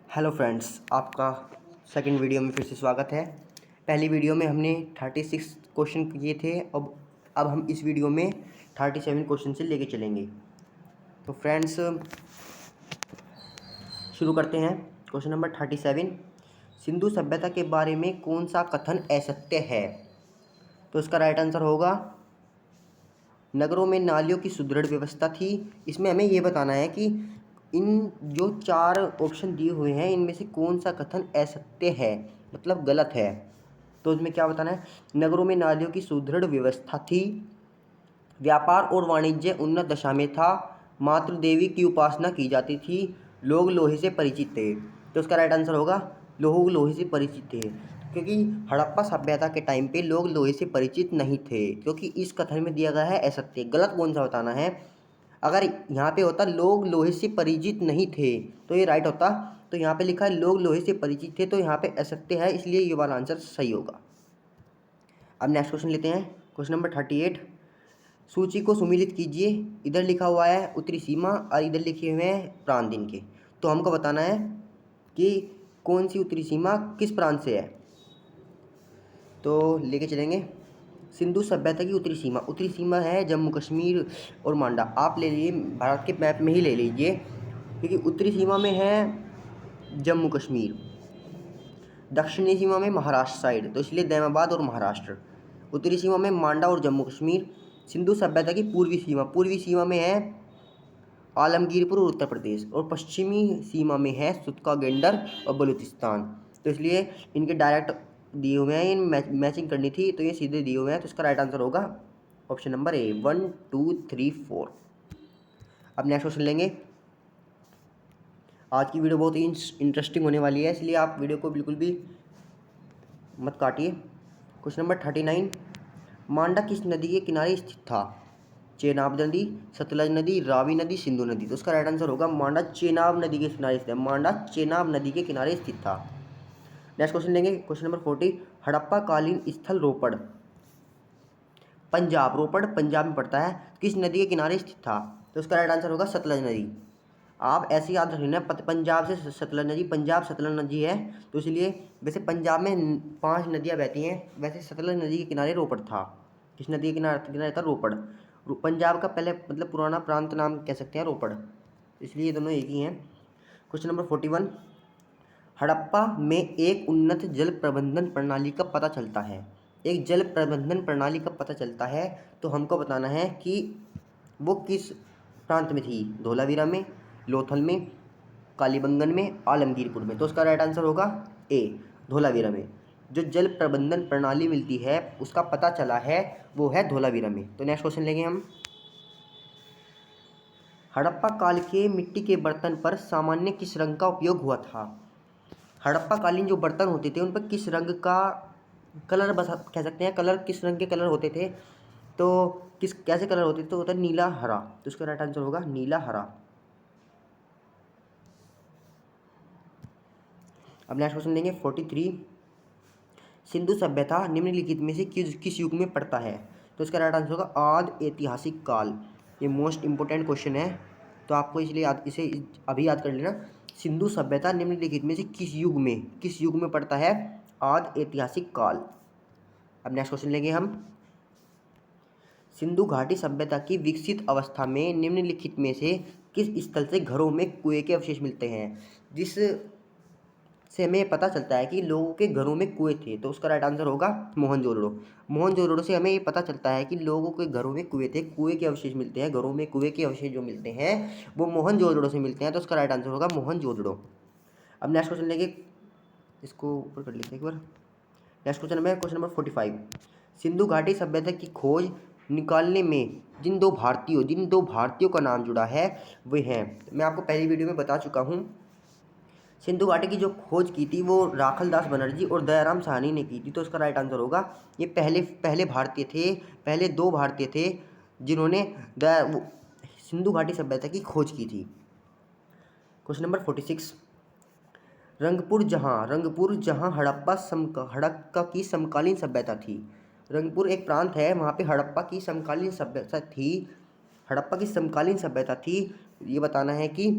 Hello friends, आपका second video में फिर से स्वागत है। पहली वीडियो में हमने 36 क्वेश्चन किए थे। अब हम इस वीडियो में 37 क्वेश्चन से लेके चलेंगे। तो फ्रेंड्स शुरू करते हैं। क्वेश्चन नंबर 37, सिंधु सभ्यता के बारे में कौन सा कथन असत्य है? तो इसका राइट आंसर होगा नगरों में नालियों की सुदृढ़ व्यवस्था थी। इसमें हमें ये बताना है कि इन जो चार ऑप्शन दिए हुए हैं इनमें से कौन सा कथन असत्य है, मतलब गलत है। तो इसमें क्या बताना है? नगरों में नालियों की सुदृढ़ व्यवस्था थी, व्यापार और वाणिज्य उन्नत दशा में था, मातृ देवी की उपासना की जाती थी, लोग लोहे से परिचित थे। तो इसका राइट आंसर होगा लोग लोहे से परिचित थे, क्योंकि हड़प्पा सभ्यता के टाइम पे लोग लोहे से परिचित नहीं थे, क्योंकि इस कथन में दिया गया है असत्य। गलत कौन सा बताना है? अगर यहाँ पे होता लोग लोहे से परिचित नहीं थे तो ये राइट होता। तो यहाँ पे लिखा है लोग लोहे से परिचित थे, तो यहाँ पे असत्य है, इसलिए ये वाला आंसर सही होगा। अब नेक्स्ट क्वेश्चन लेते हैं। क्वेश्चन नंबर 38, सूची को सुमिलित कीजिए। इधर लिखा हुआ है उत्तरी सीमा और इधर लिखे हुए हैं प्रांत दिन के। तो हमको बताना है कि कौन सी उत्तरी सीमा किस प्रांत से है। तो लेके चलेंगे सिंधु सभ्यता की उत्तरी सीमा है जम्मू कश्मीर और मांडा। आप ले लीजिए, भारत के मैप में ही ले लीजिए, क्योंकि उत्तरी सीमा में है जम्मू कश्मीर, दक्षिणी सीमा में महाराष्ट्र साइड, तो इसलिए दैमाबाद और महाराष्ट्र। उत्तरी सीमा में मांडा और जम्मू कश्मीर। सिंधु सभ्यता की पूर्वी सीमा में है आलमगीरपुर और उत्तर प्रदेश, और पश्चिमी सीमा में है सुतका गेंडर और बलूचिस्तान। तो इसलिए इनके डायरेक्ट दिए हुए हैं, इन मैचिंग करनी थी, तो ये सीधे दिए हुए हैं। तो इसका राइट आंसर होगा ऑप्शन नंबर ए, 1 2 3 4। अब नेक्स्ट क्वेश्चन लेंगे। आज की वीडियो बहुत ही इंटरेस्टिंग होने वाली है, इसलिए आप वीडियो को बिल्कुल भी मत काटिए। क्वेश्चन नंबर 39, मांडा किस नदी के किनारे स्थित था? चेनाब नदी, सतलज नदी, रावी नदी, सिंधु नदी। तो उसका राइट आंसर होगा मांडा चेनाब नदी के किनारे स्थित है। मांडा चेनाब नदी के किनारे स्थित था। नेक्स्ट क्वेश्चन लेंगे। क्वेश्चन नंबर 40, हड़प्पा कालीन स्थल रोपड़ पंजाब, रोपड़ पंजाब में पड़ता है, किस नदी के किनारे स्थित था? तो उसका राइट आंसर होगा सतलज नदी। आप ऐसे याद रखना, पंजाब से सतलज नदी, पंजाब सतलज नदी है, तो इसलिए वैसे पंजाब में 5 नदियाँ बहती हैं, वैसे सतलज नदी के किनारे रोपड़ था। किस नदी के किनारे था? रोपड़। पंजाब का पहले मतलब पुराना प्रांत नाम कह सकते हैं रोपड़, इसलिए ये दोनों एक ही हैं। क्वेश्चन नंबर 41, हड़प्पा में एक उन्नत जल प्रबंधन प्रणाली का पता चलता है। एक जल प्रबंधन प्रणाली का पता चलता है, तो हमको बताना है कि वो किस प्रांत में थी? धोलावीरा में, लोथल में, कालीबंगन में, आलमगीरपुर में। तो उसका राइट आंसर होगा ए, धोलावीरा में। जो जल प्रबंधन प्रणाली मिलती है उसका पता चला है वो है धोलावीरा में। तो नेक्स्ट क्वेश्चन लेंगे हम। हड़प्पा काल के मिट्टी के बर्तन पर सामान्य किस रंग का उपयोग हुआ था? हड़प्पा कालीन जो बर्तन होते थे उन पर किस रंग का कलर, बस कह सकते हैं कलर, किस रंग के कलर होते थे? तो किस कैसे कलर होते थे? तो होता है नीला हरा। तो इसका राइट आंसर होगा नीला हरा। अब नेक्स्ट क्वेश्चन लेंगे 43, सिंधु सभ्यता निम्नलिखित में से किस युग में पड़ता है? तो इसका राइट आंसर होगा आदि ऐतिहासिक काल। ये मोस्ट इंपोर्टेंट क्वेश्चन है, तो आपको इसलिए इसे अभी याद कर लेना। सिंधु सभ्यता निम्नलिखित में से किस युग में पड़ता है? आदि ऐतिहासिक काल। अब नेक्स्ट क्वेश्चन लेंगे हम। सिंधु घाटी सभ्यता की विकसित अवस्था में निम्नलिखित में से किस स्थल से घरों में कुएं के अवशेष मिलते हैं? जिस से हमें पता चलता है कि लोगों के घरों में कुएं थे, तो उसका राइट आंसर होगा मोहनजोदड़ो। मोहनजोदड़ो से हमें ये पता चलता है कि लोगों के घरों में कुएं थे, कुएं के अवशेष मिलते हैं, घरों में कुएं के अवशेष जो मिलते हैं वो मोहनजोदड़ो से मिलते हैं, तो उसका राइट आंसर होगा मोहनजोदड़ो। अब नेक्स्ट क्वेश्चन लेंगे, इसको ऊपर कर लेते हैं एक बार। नेक्स्ट क्वेश्चन है क्वेश्चन नंबर 45, सिंधु घाटी सभ्यता की खोज निकालने में जिन दो भारतीयों का नाम जुड़ा है वे हैं। मैं आपको पहली वीडियो में बता चुका हूँ। सिंधु घाटी की जो खोज की थी वो राखलदास बनर्जी और दयाराम साहनी ने की थी, तो उसका राइट आंसर होगा ये पहले भारतीय थे, पहले 2 भारतीय थे जिन्होंने सिंधु घाटी सभ्यता की खोज की थी। क्वेश्चन नंबर 46, रंगपुर जहाँ हड़प्पा की समकालीन सभ्यता थी। रंगपुर एक प्रांत है, वहाँ पे हड़प्पा की समकालीन सभ्यता थी। ये बताना है कि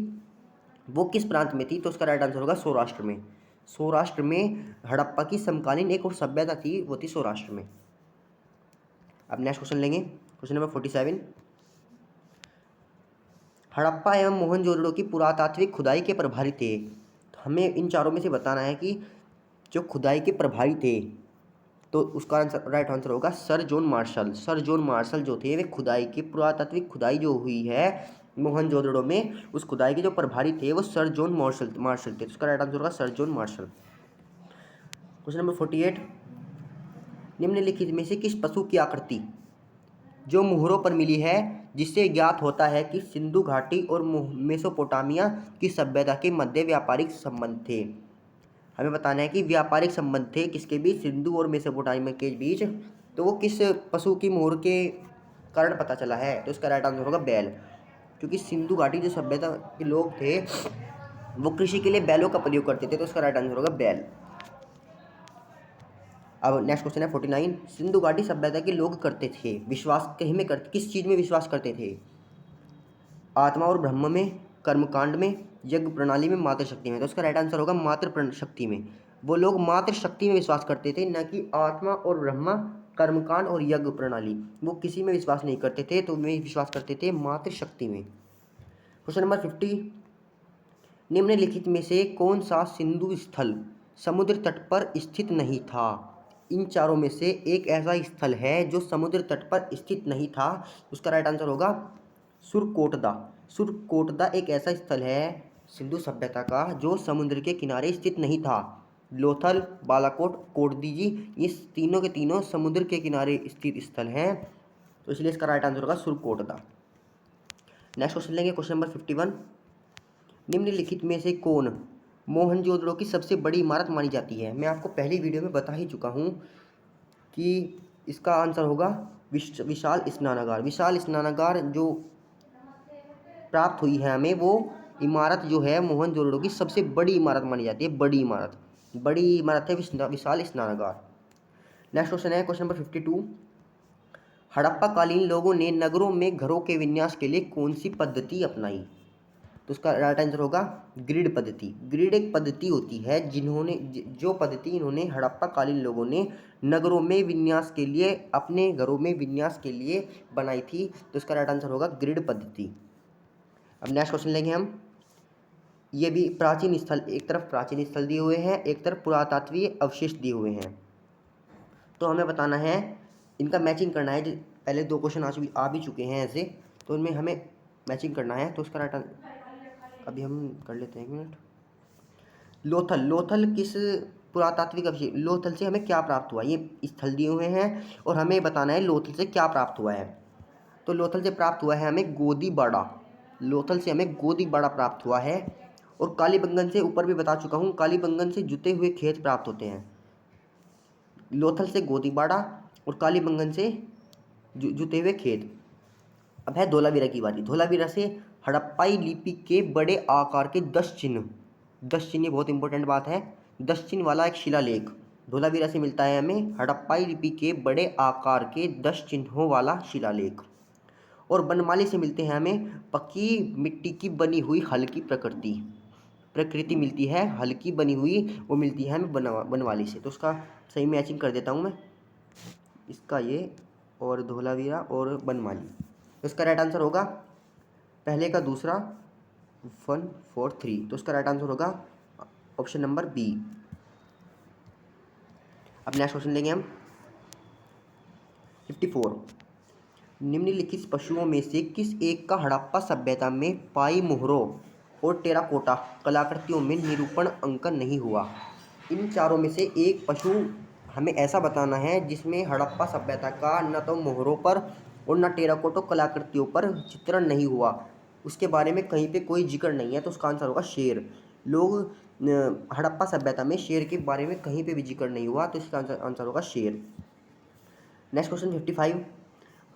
वो किस प्रांत में थी? तो उसका राइट आंसर होगा सौराष्ट्र में। सौराष्ट्र में हड़प्पा की समकालीन एक और सभ्यता थी, वो थी सौराष्ट्र में। अब नेक्स्ट क्वेश्चन लेंगे, क्वेश्चन नंबर 47। हड़प्पा एवं मोहनजोदड़ो की पुरातात्विक खुदाई के प्रभारी थे। तो हमें इन चारों में से बताना है कि जो खुदाई के प्रभारी थे, तो उसका आंसर राइट आंसर होगा sir John Marshall. Sir John Marshall जो थे वे खुदाई की पुरातात्विक खुदाई जो हुई है मोहनजोदड़ो में, उस खुदाई के जो प्रभारी थे वो सर जॉन मार्शल थे। तो उसका राइट आंसर होगा sir John Marshall. Question number 48। निम्नलिखित में से किस पशु की आकृति जो मुहरों पर मिली है जिससे ज्ञात होता है कि सिंधु घाटी और मेसोपोटामिया की सभ्यता के मध्य व्यापारिक संबंध थे? हमें बताना है कि व्यापारिक संबंध थे किसके बीच? सिंधु और मेसोपोटामिया के बीच। तो वो किस पशु की मोहर के कारण पता चला है? तो इसका राइट आंसर होगा बैल, क्योंकि सिंधु घाटी जो सभ्यता के लोग थे वो कृषि के लिए बैलों का प्रयोग करते थे। तो इसका राइट आंसर होगा बैल। अब नेक्स्ट क्वेश्चन है 49। सिंधु घाटी सभ्यता के लोग करते थे विश्वास कहीं में करते, किस चीज़ में विश्वास करते थे? आत्मा और ब्रह्म में, कर्मकांड में, यज्ञ प्रणाली में, मातृ शक्ति में। तो उसका राइट आंसर होगा मातृ शक्ति में। वो लोग मातृ शक्ति में विश्वास करते थे, न कि आत्मा और ब्रह्मा, कर्मकांड और यज्ञ प्रणाली, वो किसी में विश्वास नहीं करते थे। तो वे विश्वास करते थे मातृ शक्ति में। Question number 50। निम्नलिखित में से कौन सा सिंधु स्थल समुद्र तट पर स्थित नहीं था? इन चारों में से एक ऐसा स्थल है जो समुद्र तट पर स्थित नहीं था। उसका राइट आंसर होगा सुरकोटदा। सुरकोटदा एक ऐसा स्थल है सिंधु सभ्यता का जो समुद्र के किनारे स्थित नहीं था। लोथल, बालाकोट, कोटदीजी, ये तीनों के तीनों समुद्र के किनारे स्थित स्थल हैं, तो इसलिए इसका राइट आंसर होगा सुरकोटदा। नेक्स्ट क्वेश्चन लेंगे, क्वेश्चन नंबर 51। निम्नलिखित में से कौन मोहनजोदड़ो की सबसे बड़ी इमारत मानी जाती है? मैं आपको पहली वीडियो में बता ही चुका हूँ कि इसका आंसर होगा विशाल स्नानागार। विशाल स्नानागार जो प्राप्त हुई है हमें, वो इमारत जो है मोहनजोदड़ो की सबसे बड़ी इमारत मानी जाती है। बड़ी इमारत है विशाल स्नानागार। नेक्स्ट क्वेश्चन है क्वेश्चन नंबर 52। हड़प्पा कालीन लोगों ने नगरों में घरों के विन्यास के लिए कौन सी पद्धति अपनाई? तो उसका राइट आंसर होगा ग्रिड पद्धति। ग्रिड एक पद्धति होती है जो पद्धति इन्होंने हड़प्पा कालीन लोगों ने नगरों में विन्यास के लिए, अपने घरों में विन्यास के लिए बनाई थी। तो इसका राइट आंसर होगा ग्रिड पद्धति। अब नेक्स्ट क्वेश्चन लेंगे हम। ये भी प्राचीन स्थल, एक तरफ प्राचीन स्थल दिए हुए हैं, एक तरफ पुरातात्वीय अवशेष दिए हुए हैं। तो हमें बताना है, इनका मैचिंग करना है। पहले दो क्वेश्चन आ भी चुके हैं ऐसे, तो उनमें हमें मैचिंग करना है। तो उसका राइट अभी हम कर लेते हैं, एक मिनट। लोथल किस पुरातात्विक अवशेष, लोथल से हमें क्या प्राप्त हुआ? ये स्थल दिए हुए हैं और हमें बताना है लोथल से क्या प्राप्त हुआ है। तो लोथल से प्राप्त हुआ है हमें गोदीबाड़ा। लोथल से हमें गोदीबाड़ा प्राप्त हुआ है। और कालीबंगन से ऊपर भी बता चुका हूँ, कालीबंगन से जुते हुए खेत प्राप्त होते हैं। लोथल से गोदीबाड़ा और कालीबंगन से जुते हुए खेत। अब है धोलावीरा की बारी। धोलावीरा से हड़प्पाई लिपि के बड़े आकार के 10 चिन्ह, 10 चिन्ह, बहुत इंपॉर्टेंट बात है, 10 चिन्ह वाला एक शिलालेख धोलावीरा से मिलता है हमें। हड़प्पाई लिपि के बड़े आकार के 10 चिन्हों वाला शिलालेख। और बनमाली से मिलते हैं हमें पक्की मिट्टी की बनी हुई हल्की प्रकृति मिलती है, हल्की बनी हुई वो मिलती है हमें बनवाली से। तो उसका सही मैचिंग कर देता हूँ मैं, इसका ये और धोलावीरा और बनमाली। तो इसका राइट आंसर होगा पहले का दूसरा 1 4 3। तो उसका राइट आंसर होगा ऑप्शन नंबर बी। अब नेक्स्ट क्वेश्चन लेंगे हम 54। निम्नलिखित पशुओं में से किस एक का हड़प्पा सभ्यता में पाई मोहरों और टेराकोटा कलाकृतियों में निरूपण अंकन नहीं हुआ? इन चारों में से एक पशु हमें ऐसा बताना है जिसमें हड़प्पा सभ्यता का न तो मोहरों पर और न टेराकोटा कलाकृतियों पर चित्रण नहीं हुआ, उसके बारे में कहीं पे कोई जिक्र नहीं है। तो उसका आंसर होगा शेर। लोग हड़प्पा सभ्यता में शेर के बारे में कहीं पे भी जिक्र नहीं हुआ, तो इसका आंसर होगा शेर। Next question 55।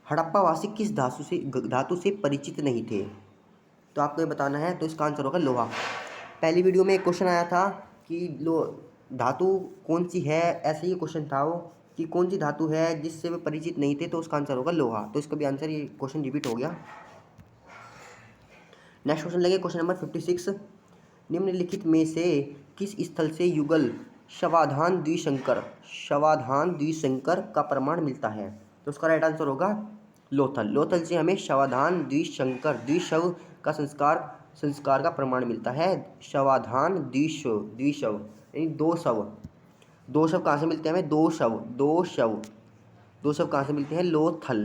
हड़प्पा वासी किस धातु से परिचित नहीं थे? तो आपको ये बताना है। तो इसका आंसर होगा लोहा। पहली वीडियो में एक क्वेश्चन आया था कि धातु कौन सी है, ऐसे ही क्वेश्चन था वो कि कौन सी धातु है जिससे वे परिचित नहीं थे, तो उसका आंसर होगा लोहा। तो इसका भी आंसर, ये क्वेश्चन रिपीट हो गया। नेक्स्ट क्वेश्चन लगे क्वेश्चन नंबर 56। निम्नलिखित में से किस स्थल से युगल शवाधान द्विशंकर का प्रमाण मिलता है? तो उसका राइट आंसर होगा लोथल। लोथल से हमें शवाधान द्विशंकर द्विशव का संस्कार का प्रमाण मिलता है। शवाधान द्विशव यानी दो शव कहाँ से मिलते हैं हमें? दो शव कहाँ से मिलते हैं? लोथल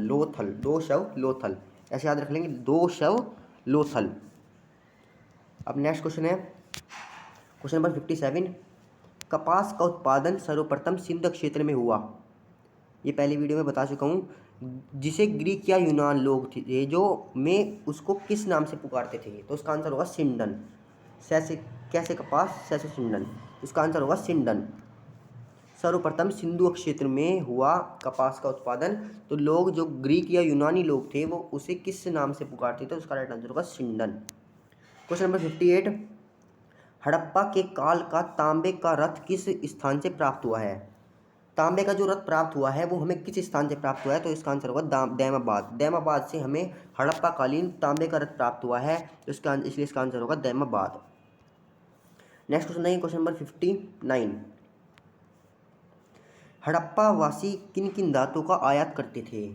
दो शव लोथल, ऐसे याद रख लेंगे, दो शव लोथल। अब नेक्स्ट क्वेश्चन है क्वेश्चन नंबर 57। कपास का उत्पादन सर्वप्रथम सिंध क्षेत्र में हुआ, ये पहली वीडियो में बता चुका हूँ, जिसे ग्रीक या यूनान लोग थे जो में उसको किस नाम से पुकारते थे? तो उसका आंसर होगा सिंडन। कैसे कपास सैसे सिंडन, इसका आंसर होगा सिंडन। सर्वप्रथम सिंधु क्षेत्र में हुआ कपास का उत्पादन, तो लोग जो ग्रीक या यूनानी लोग थे वो उसे किस नाम से पुकारते थे? उसका राइट आंसर होगा सिंडन। Question number 58। हड़प्पा के काल का तांबे का रथ किस स्थान से प्राप्त हुआ है? तांबे का जो रथ प्राप्त हुआ है वो हमें किस स्थान से प्राप्त हुआ है? तो इसका आंसर होगा दैमाबाद। दैमाबाद से हमें हड़प्पा कालीन तांबे का रथ प्राप्त हुआ है, तो इसलिए इसका आंसर होगा दैमाबाद। नेक्स्ट क्वेश्चन देखिए, क्वेश्चन नंबर 59। हड़प्पा वासी किन किन धातुओं का आयात करते थे?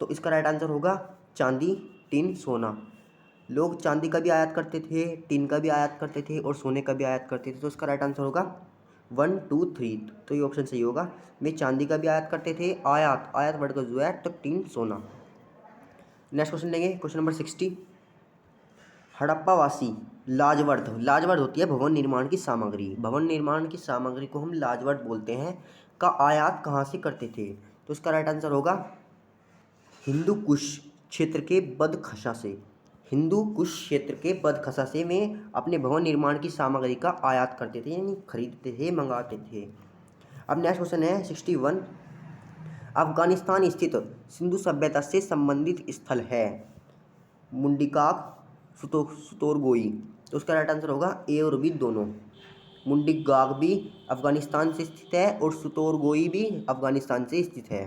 तो इसका राइट आंसर होगा चांदी, टिन, सोना। लोग चांदी का भी आयात करते थे, टिन का भी आयात करते थे और सोने का भी आयात करते थे, तो इसका राइट आंसर होगा 1 2 3, तो ये ऑप्शन सही होगा। वे चांदी का भी आयात करते थे, आयात वर्ड का जो है, तो टिन, सोना। नेक्स्ट क्वेश्चन लेंगे, क्वेश्चन नंबर 60। हड़प्पावासी लाजवर्द होती है भवन निर्माण की सामग्री, भवन निर्माण की सामग्री को हम लाजवर्द बोलते हैं, का आयात कहाँ से करते थे? तो इसका राइट आंसर होगा हिंदू कुश क्षेत्र के बदखशा से। हिंदू कुश क्षेत्र के बदखशा से में अपने भवन निर्माण की सामग्री का आयात करते थे, यानी खरीदते थे, मंगाते थे। अब नेक्स्ट क्वेश्चन है 61। अफगानिस्तान स्थित सिंधु सभ्यता से संबंधित स्थल है मुंडिकाक, सुतोरगोई, तो उसका राइट आंसर होगा ए और बी दोनों। मुंडिकाक भी अफगानिस्तान से स्थित है और सुतोरगोई भी अफगानिस्तान से स्थित है।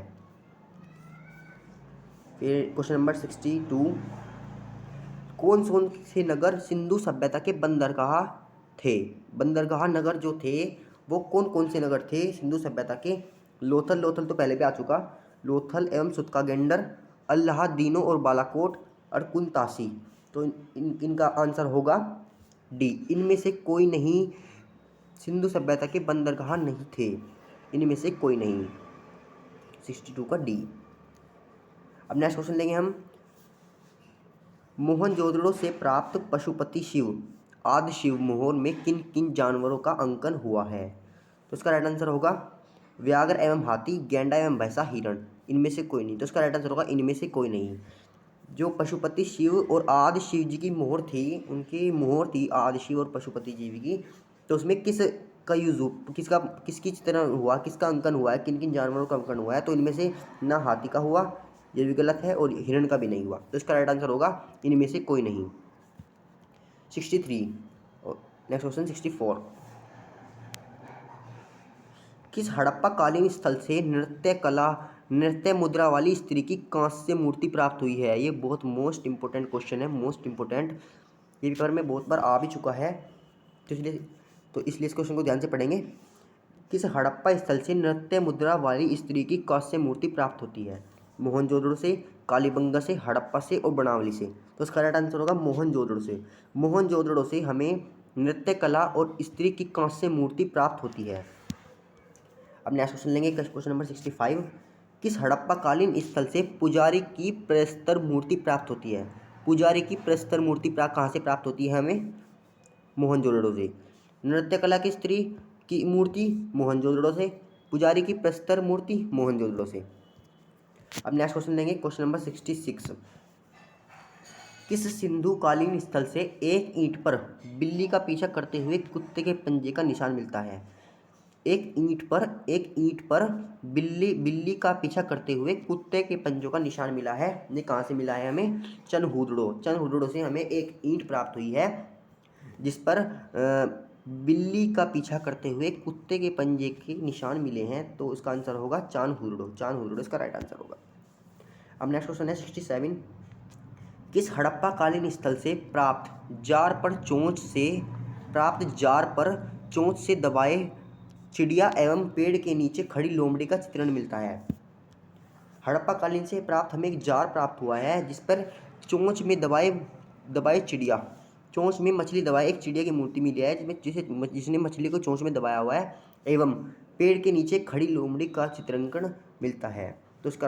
फिर क्वेश्चन नंबर 62। कौन से नगर सिंधु सभ्यता के बंदरगाह थे? बंदरगाह नगर जो थे वो कौन से नगर थे सिंधु सभ्यता के? लोथल तो पहले भी आ चुका, लोथल एवं सुतकागेंडर, अल्लादीनो और बालाकोट और कुंतासी, तो इनका आंसर होगा डी। इनमें से कोई नहीं सिंधु सभ्यता के बंदरगाह नहीं थे, इनमें से कोई नहीं। 62 का डी। अब नेक्स्ट क्वेश्चन लेंगे हम। मोहनजोदड़ो से प्राप्त पशुपति शिव आदि शिव मोहर में किन किन जानवरों का अंकन हुआ है? तो इसका राइट आंसर होगा व्याघ्र एवं हाथी, गैंडा एवं भैंसा, हिरण, इनमें से कोई नहीं, तो इसका राइट आंसर होगा इनमें से कोई नहीं। जो पशुपति शिव और आदि शिव जी की मोहर थी, उनकी मोहर थी आदि शिव और पशुपति जी की, तो उसमें किसकी तरह हुआ, किसका अंकन हुआ है, किन किन जानवरों का अंकन हुआ है? तो इनमें से ना हाथी का हुआ, ये भी गलत है, और हिरण का भी नहीं हुआ, तो इसका राइट आंसर होगा इनमें से कोई नहीं। 63। Next question 64। किस हड़प्पा कालीन स्थल से नृत्य मुद्रा वाली स्त्री की कांस्य मूर्ति प्राप्त हुई है? ये बहुत मोस्ट इंपोर्टेंट क्वेश्चन है, मोस्ट इंपोर्टेंट, ये पेपर में बहुत बार आ भी चुका है, तो इसलिए इस क्वेश्चन को ध्यान से पढ़ेंगे। किस हड़प्पा स्थल से नृत्य मुद्रा वाली स्त्री की कांस्य मूर्ति प्राप्त होती है? मोहनजोदड़ो से, कालीबंगा से, हड़प्पा से और बनावली से, तो इसका राइट आंसर होगा मोहनजोदड़ो से। मोहनजोदड़ो से हमें नृत्य कला और स्त्री की कांस्य मूर्ति प्राप्त होती है। अब नेक्स्ट क्वेश्चन लेंगे, क्वेश्चन नंबर 65। किस हड़प्पा कालीन स्थल से पुजारी की प्रस्तर मूर्ति प्राप्त होती है? पुजारी की प्रस्तर मूर्ति कहाँ से प्राप्त होती है हमें? मोहनजोदड़ो से। नृत्य कला की स्त्री की मूर्ति मोहनजोदड़ो से, पुजारी की प्रस्तर मूर्ति मोहनजोदड़ो से। अब नेक्स्ट क्वेश्चन लेंगे, क्वेश्चन नंबर 66। किस सिंधु कालीन स्थल से एक ईंट पर बिल्ली का पीछा करते हुए कुत्ते के पंजे का निशान मिलता है? एक ईंट पर बिल्ली का पीछा करते हुए कुत्ते के पंजों का निशान मिला है, ये कहाँ से मिला है हमें? चनहुदड़ो से हमें एक ईंट प्राप्त हुई है जिस पर बिल्ली का पीछा करते हुए कुत्ते के पंजे के निशान मिले हैं, तो इसका आंसर होगा चानहुदड़ो इसका राइट आंसर होगा। अब नेक्स्ट क्वेश्चन है 67। किस हड़प्पाकालीन स्थल से प्राप्त जार पर चोंच से दबाए चिड़िया एवं पेड़ के नीचे खड़ी लोमड़ी का चित्रण मिलता है? हड़प्पाकालीन से प्राप्त हमें एक जार प्राप्त हुआ है जिस पर चोंच में दबाए चिड़िया, चोंच में मछली दबाए एक चिड़िया की मूर्ति मिली है जिसने मछली को चोंच में दबाया हुआ है एवं पेड़ के नीचे खड़ी लोमड़ी का चित्रण मिलता है। तो इसका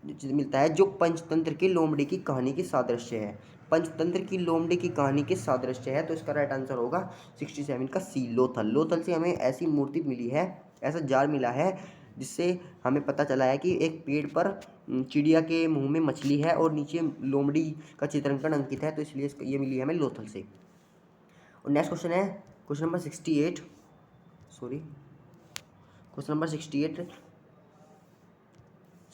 मिलता है जो पंचतंत्र की लोमड़ी की कहानी के सादृश्य है। पंचतंत्र की लोमड़ी की कहानी के सादृश्य है, तो इसका राइट आंसर होगा 67 का सी, लोथल। लोथल से हमें ऐसी मूर्ति मिली है, ऐसा जार मिला है जिससे हमें पता चला है कि एक पेड़ पर चिड़िया के मुंह में मछली है और नीचे लोमड़ी का चित्रण अंकित है, तो इसलिए ये मिली है हमें लोथल से। और नेक्स्ट क्वेश्चन है क्वेश्चन नंबर 68।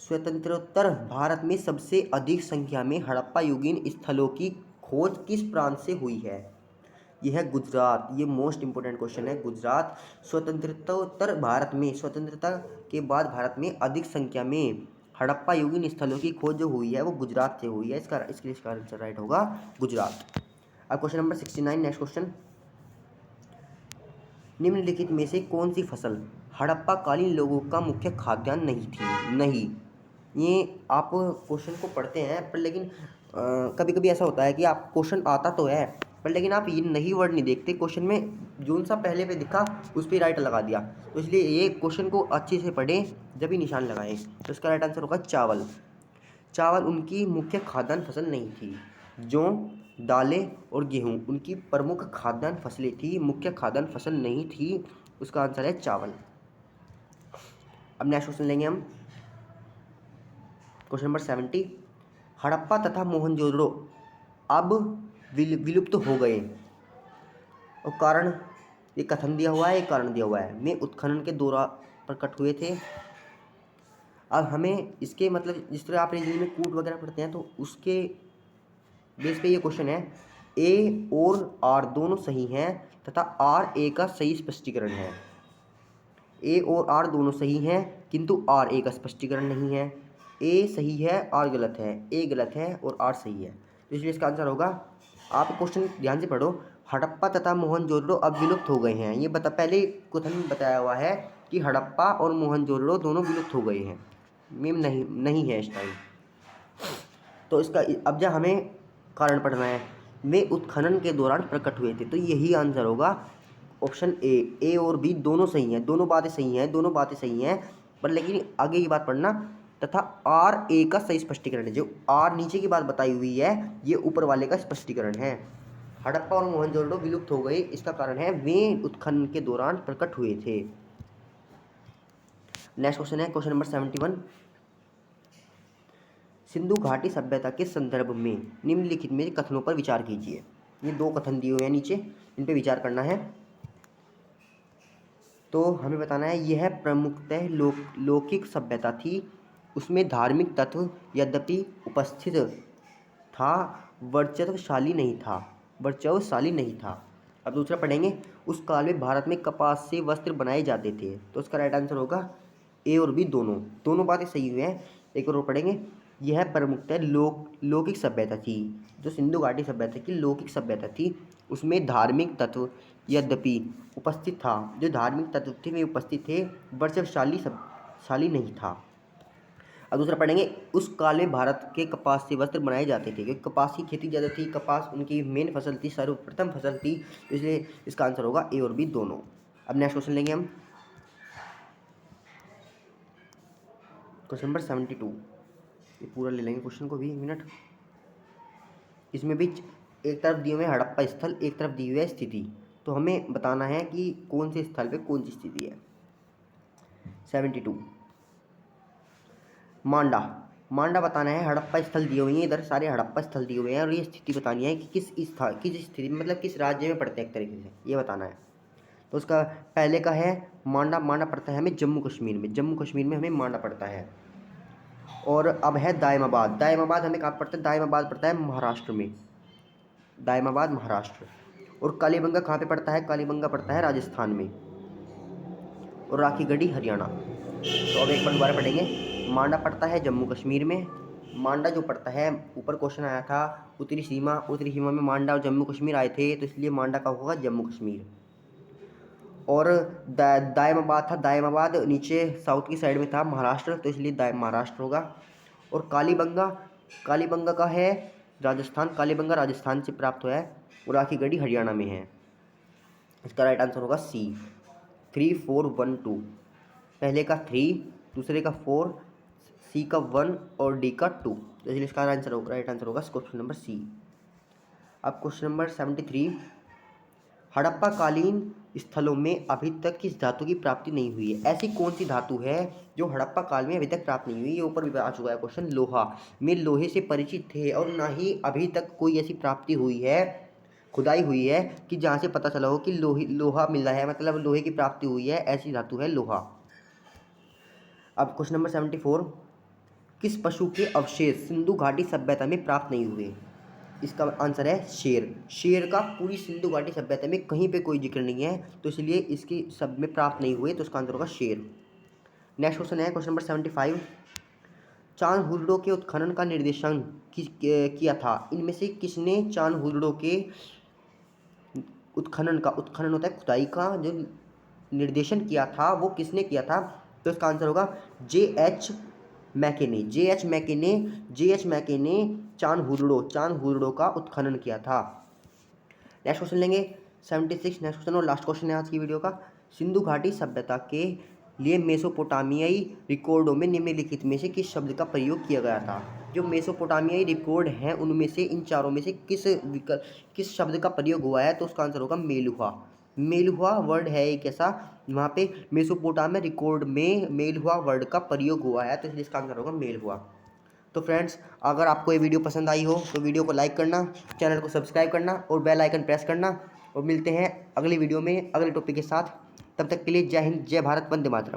स्वतंत्रोत्तर भारत में सबसे अधिक संख्या में हड़प्पा युगीन स्थलों की खोज किस प्रांत से हुई है? यह है गुजरात। ये मोस्ट इंपोर्टेंट क्वेश्चन है। गुजरात स्वतंत्रता के बाद भारत में अधिक संख्या में हड़प्पा युगीन स्थलों की खोज जो हुई है वो गुजरात से हुई है। इसका आंसर राइट होगा गुजरात। अब क्वेश्चन नंबर 69, नेक्स्ट क्वेश्चन। निम्नलिखित में से कौन सी फसल हड़प्पाकालीन लोगों का मुख्य खाद्यान्न नहीं थी? नहीं, ये आप क्वेश्चन को पढ़ते हैं पर लेकिन कभी कभी ऐसा होता है कि आप क्वेश्चन आता तो है पर लेकिन आप ये नहीं वर्ड नहीं देखते, क्वेश्चन में जो सा पहले पे दिखा उस पर राइट लगा दिया। तो इसलिए ये क्वेश्चन को अच्छे से पढ़ें जब ही निशान लगाएं। तो इसका राइट आंसर होगा चावल। चावल उनकी मुख्य खाद्यान्न फसल नहीं थी। जौ, दालें और गेहूँ उनकी प्रमुख खाद्यान्न फसलें थी, मुख्य खाद्यान्न फसल नहीं थी। उसका आंसर है चावल। अब नेक्स्ट क्वेश्चन लेंगे हम क्वेश्चन नंबर 70। हड़प्पा तथा मोहनजोदड़ो अब विलुप्त हो गए और कारण, ये कथन दिया हुआ है, एक कारण दिया हुआ है, में उत्खनन के दौरान प्रकट हुए थे। अब हमें इसके मतलब जिस तरह आप रिजनिंग में कूट वगैरह पढ़ते हैं तो उसके बेस पे ये क्वेश्चन है। ए और आर दोनों सही हैं तथा आर ए का सही स्पष्टीकरण है। ए और आर दोनों सही हैं किंतु आर ए का स्पष्टीकरण नहीं है। ए सही है, आर गलत है, ए गलत है और आर सही है। तो इसलिए इसका आंसर होगा, आप क्वेश्चन ध्यान से पढ़ो, हड़प्पा तथा मोहनजोदड़ो अब विलुप्त हो गए हैं। ये पहले क्वेश्चन में बताया हुआ है कि हड़प्पा और मोहनजोदड़ो दोनों विलुप्त हो गए हैं, मीम नहीं है इस टाइम। तो इसका अब जब हमें कारण पढ़ना है, वे उत्खनन के दौरान प्रकट हुए थे, तो यही आंसर होगा ऑप्शन ए और बी दोनों सही हैं, दोनों बातें सही हैं पर लेकिन आगे की बात पढ़ना, तथा आर ए का सही स्पष्टीकरण है। जो आर नीचे की बात बताई हुई है ये ऊपर वाले का स्पष्टीकरण है। हड़प्पा और मोहनजोदड़ो विलुप्त हो गए, इसका कारण है वे उत्खनन के दौरान प्रकट हुए थे। नेक्स्ट क्वेश्चन है क्वेश्चन नंबर 71। सिंधु घाटी सभ्यता के संदर्भ में निम्नलिखित में कथनों पर विचार कीजिए। ये दो कथन दिए हुए हैं नीचे, इन पर विचार करना है। तो हमें बताना है यह प्रमुखतः लौकिक सभ्यता थी, उसमें धार्मिक तत्व यद्यपि उपस्थित था, वर्चस्वशाली नहीं था। अब दूसरा पढ़ेंगे, उस काल में भारत में कपास से वस्त्र बनाए जाते थे। तो उसका राइट आंसर होगा ए और बी दोनों बातें सही हुई हैं। एक और पढ़ेंगे, यह प्रमुखतः लौकिक सभ्यता थी। जो सिंधु घाटी सभ्यता की लौकिक सभ्यता थी उसमें धार्मिक तत्व यद्यपि उपस्थित था, जो धार्मिक तत्व थे वे उपस्थित थे, वर्चस्वशाली नहीं था। अब दूसरा पढ़ेंगे, उस काल में भारत के कपास से वस्त्र बनाए जाते थे, क्योंकि कपास की खेती ज़्यादा थी, कपास उनकी मेन फसल थी, सर्वप्रथम फसल थी, इसलिए इसका आंसर होगा ए और बी दोनों। अब नेक्स्ट क्वेश्चन लेंगे हम क्वेश्चन नंबर 72। ये पूरा ले लेंगे क्वेश्चन को भी, एक मिनट। इसमें भी एक तरफ दिए हुए हड़प्पा स्थल, एक तरफ दी हुई है स्थिति, तो हमें बताना है कि कौन से स्थल पे कौन सी स्थिति है। 72 मांडा बताना है। हड़प्पा स्थल दिए हुए हैं, इधर सारे हड़प्पा स्थल दिए हुए हैं और ये स्थिति बतानी है कि किस स्थिति मतलब किस राज्य में पड़ते हैं, एक तरीके से ये बताना है। तो उसका पहले का है मांडा पड़ता है हमें जम्मू कश्मीर में हमें मांडा पड़ता है। और अब है दायमाबाद हमें कहाँ पड़ता है, दायमाबाद पड़ता है महाराष्ट्र में, दायमाबाद महाराष्ट्र। और कालीबंगा कहाँ पे पड़ता है, कालीबंगा पड़ता है राजस्थान में। और राखीगढ़ी हरियाणा। तो अब एक बार दोबारा पढ़ेंगे, मांडा पड़ता है जम्मू कश्मीर में, मांडा जो पड़ता है, ऊपर क्वेश्चन आया था उत्तरी सीमा में मांडा और जम्मू कश्मीर आए थे, तो इसलिए मांडा का होगा जम्मू कश्मीर। और दायमाबाद था, दायमाबाद नीचे साउथ की साइड में था महाराष्ट्र, तो इसलिए महाराष्ट्र होगा। और कालीबंगा, कालीबंगा का है राजस्थान, कालीबंगा राजस्थान से प्राप्त हुआ है। और राखीगढ़ी हरियाणा में है। इसका राइट आंसर होगा सी, 3 4 1 2। पहले का 3, दूसरे का 4, सी का 1 और डी का 2, तो इसलिए इसका आंसर होगा, राइट आंसर होगा क्वेश्चन नंबर सी। अब क्वेश्चन नंबर 73, हड़प्पा कालीन स्थलों में अभी तक किस धातु की प्राप्ति नहीं हुई है? ऐसी कौन सी धातु है जो हड़प्पा काल में अभी तक प्राप्त नहीं हुई? ये ऊपर भी आ चुका है क्वेश्चन। लोहा में लोहे से परिचित थे और ना ही अभी तक कोई ऐसी प्राप्ति हुई है, खुदाई हुई है कि जहाँ से पता चला हो कि लोहा मिला है, मतलब लोहे की प्राप्ति हुई है, ऐसी धातु है लोहा। अब क्वेश्चन नंबर 74, किस पशु के अवशेष सिंधु घाटी सभ्यता में प्राप्त नहीं हुए? इसका आंसर है शेर। शेर का पूरी सिंधु घाटी सभ्यता में कहीं पे कोई जिक्र नहीं है, तो इसलिए इसकी सब में प्राप्त नहीं हुए, तो इसका आंसर होगा शेर। नेक्स्ट क्वेश्चन है क्वेश्चन नंबर 75, चांद हुदड़ों के उत्खनन का निर्देशन किया था? इनमें से किसने चांद हुदड़ों के उत्खनन होता है खुदाई का, जो निर्देशन किया था वो किसने किया था? तो इसका आंसर होगा J.H. मैके ने चांद हुदड़ों का उत्खनन किया था। नेक्स्ट क्वेश्चन लेंगे 76, नेक्स्ट क्वेश्चन और लास्ट क्वेश्चन है आज की वीडियो का। सिंधु घाटी सभ्यता के लिए मेसोपोटामियाई रिकॉर्डों में निम्नलिखित में से किस शब्द का प्रयोग किया गया था? जो मेसोपोटामियाई रिकॉर्ड हैं उनमें से इन चारों में से किस शब्द का प्रयोग हुआ है? तो उसका आंसर होगा मेलुहा। मेलुहा वर्ड है एक ऐसा, वहाँ पे मेसोपोटामिया रिकॉर्ड में मेलुहा वर्ड का प्रयोग हुआ है, तो इसलिए इसका आंसर होगा मेलुहा। तो फ्रेंड्स, अगर आपको ये वीडियो पसंद आई हो तो वीडियो को लाइक करना, चैनल को सब्सक्राइब करना और बेल आइकन प्रेस करना। और मिलते हैं अगली वीडियो में अगले टॉपिक के साथ। तब तक के लिए जय हिंद, जय भारत, वंदे मातरम।